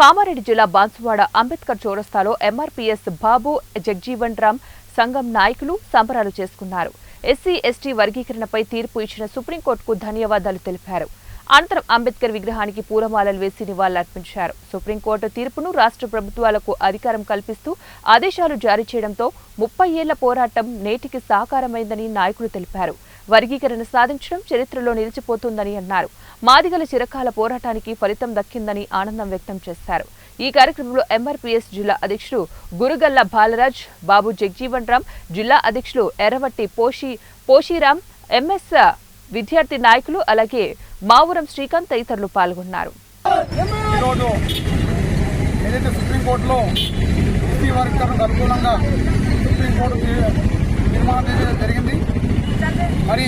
కామారెడ్డి జిల్లా బాన్సువాడ అంబేద్కర్ చౌరస్తాలో ఎంఆర్పీఎస్ బాబు జగ్జీవన్ రామ్ సంఘం నాయకులు సంబరాలు చేసుకున్నారు. ఎస్సీ ఎస్టీ వర్గీకరణపై తీర్పు ఇచ్చిన సుప్రీంకోర్టుకు ధన్యవాదాలు తెలిపారు. అనంతరం అంబేద్కర్ విగ్రహానికి పూలమాలలు వేసి నివాళులర్పించారు. సుప్రీంకోర్టు తీర్పును రాష్ట్ర ప్రభుత్వాలకు అధికారం కల్పిస్తూ ఆదేశాలు జారీ చేయడంతో 30 ఏళ్ల పోరాటం నేటికి సాకారమైందని నాయకులు తెలిపారు. వర్గీకరణ సాధించడం చరిత్రలో నిలిచిపోతుందని అన్నారు. మాదిగల చిరకాల పోరాటానికి ఫలితం దక్కిందని ఆనందం వ్యక్తం చేశారు. ఈ కార్యక్రమంలో ఎంఆర్పీఎస్ జిల్లా అధ్యక్షుడు గురుగల్ల బాలరాజ్, బాబు జగ్జీవన్ రామ్, జిల్లా అధ్యక్షులు ఎర్రవట్టి పోషీరామ్, ఎంఎస్ విద్యార్థి నాయకులు, అలాగే మావురం శ్రీకాంత్ తదితరులు పాల్గొన్నారు. సుప్రీంకోర్టులో ఎస్సీ వర్గీకరణకు అనుకూలంగా సుప్రీంకోర్టు తీర్మానం చేయడం జరిగింది. మరి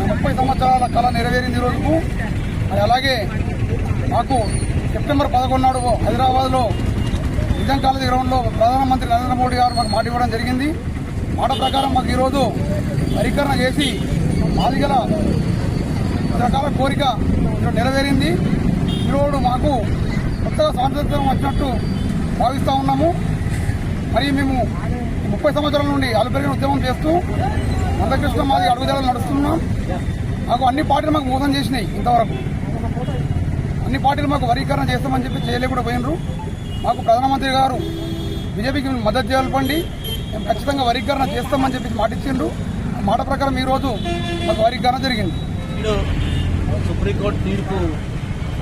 30 సంవత్సరాల కళ నెరవేరింది రోజుకు. మరి అలాగే మాకు సెప్టెంబర్ 11 నాడు హైదరాబాద్లో నిజాం కాలేజీ గ్రౌండ్లో ప్రధానమంత్రి నరేంద్ర మోడీ గారు మాకు మాట ఇవ్వడం జరిగింది. మాట ప్రకారం మాకు ఈరోజు వర్గీకరణ చేసి మాదిగల రకాల కోరిక నెరవేరింది. ఈరోజు మాకు కొత్తగా స్వాతంత్ర్యం వచ్చినట్టు భావిస్తూ ఉన్నాము. మరి మేము 30 సంవత్సరాల నుండి అలుపెరిగిన ఉద్యమం చేస్తూ మందకృష్ణ మాది అడుగుదల నడుస్తున్నాం. మాకు అన్ని పార్టీలు మాకు మోసం చేసినాయి. ఇంతవరకు అన్ని పార్టీలు మాకు వర్గీకరణ చేస్తామని చెప్పి చేయలేకుండా పోయినరు. మాకు ప్రధానమంత్రి గారు బీజేపీకి మద్దతు చేయాలండి, మేము ఖచ్చితంగా వర్గీకరణ చేస్తామని చెప్పి మాట ఇచ్చిండ్రు. ఆ మాట ప్రకారం ఈరోజు మాకు వర్గీకరణ జరిగింది. సుప్రీంకోర్టు తీర్పు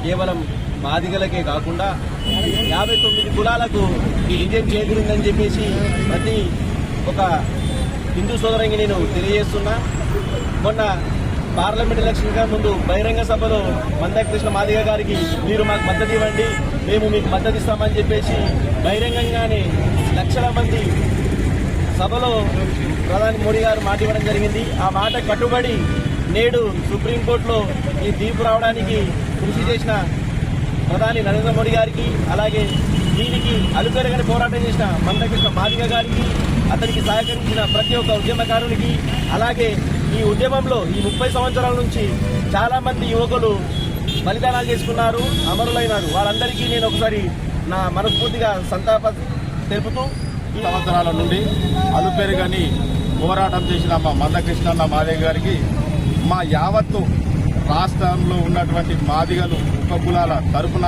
కేవలం మాదిగలకే కాకుండా 59 కులాలకు విజయం చేకూరిందని చెప్పేసి ప్రతి ఒక హిందూ సోదరునికి నేను తెలియజేస్తున్నా. మొన్న పార్లమెంట్ ఎలక్షన్ ముందు బహిరంగ సభలో మందకృష్ణ మాదిగ గారికి మీరు మాకు మద్దతు ఇవ్వండి, మేము మీకు మద్దతు ఇస్తామని చెప్పేసి బహిరంగంగానే లక్షల మంది సభలో ప్రధాని మోడీ గారు మాట ఇవ్వడం జరిగింది. ఆ మాట కట్టుబడి నేడు సుప్రీంకోర్టులో ఈ తీర్పు రావడానికి కృషి చేసిన ప్రధాని నరేంద్ర మోడీ గారికి, అలాగే దీనికి అలుపెరగని పోరాటం చేసిన మందకృష్ణ మాదిగ గారికి, అతనికి సహకరించిన ప్రతి ఒక్క ఉద్యమకారునికి, అలాగే ఈ ఉద్యమంలో ఈ 30 సంవత్సరాల నుంచి చాలా మంది యువకులు బలిదానాలు చేసుకున్నారు, అమరులైనారు. వాళ్ళందరికీ నేను ఒకసారి నా మనస్ఫూర్తిగా సంతాప తెలుపుతూ ఈ సంవత్సరాల నుండి అలుపెరగని పోరాటం చేసిన మా మందకృష్ణ మాదిగ గారికి మా యావత్తు రాష్ట్రంలో ఉన్నటువంటి మాదిగలు ఉపకులాల తరఫున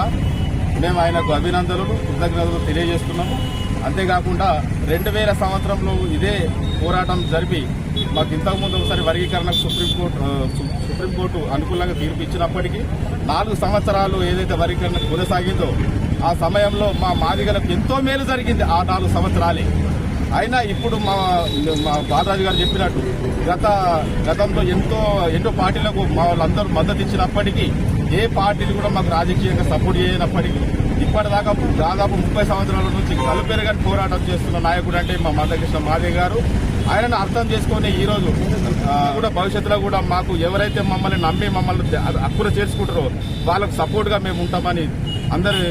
మేము ఆయనకు అభినందనలు, కృతజ్ఞతలు తెలియజేస్తున్నాము. అంతేకాకుండా 2000 సంవత్సరంలో ఇదే పోరాటం జరిపి మాకు ఇంతకుముందు ఒకసారి వర్గీకరణకు సుప్రీంకోర్టు అనుకూలంగా తీర్పు ఇచ్చినప్పటికీ 4 సంవత్సరాలు ఏదైతే వర్గీకరణ కొనసాగిందో ఆ సమయంలో మా మాదిగలకు ఎంతో మేలు జరిగింది. ఆ 4 సంవత్సరాలే అయినా ఇప్పుడు మా బాలరాజు గారు చెప్పినట్టు గతంలో ఎన్నో పార్టీలకు మా వాళ్ళందరూ మద్దతు ఇచ్చినప్పటికీ ఏ పార్టీలు కూడా మాకు రాజకీయంగా సపోర్ట్ చేయనప్పటికీ ఇప్పటిదాకా దాదాపు 30 సంవత్సరాల నుంచి కలుపెరగని పోరాటం చేస్తున్న నాయకుడు అంటే మా మందకృష్ణ మాదిగ గారు. ఆయనను అర్థం చేసుకుని ఈరోజు కూడా భవిష్యత్తులో కూడా మాకు ఎవరైతే మమ్మల్ని నమ్మి మమ్మల్ని హక్కున చేర్చుకుంటారో వాళ్ళకు సపోర్ట్గా మేము ఉంటామని అందరూ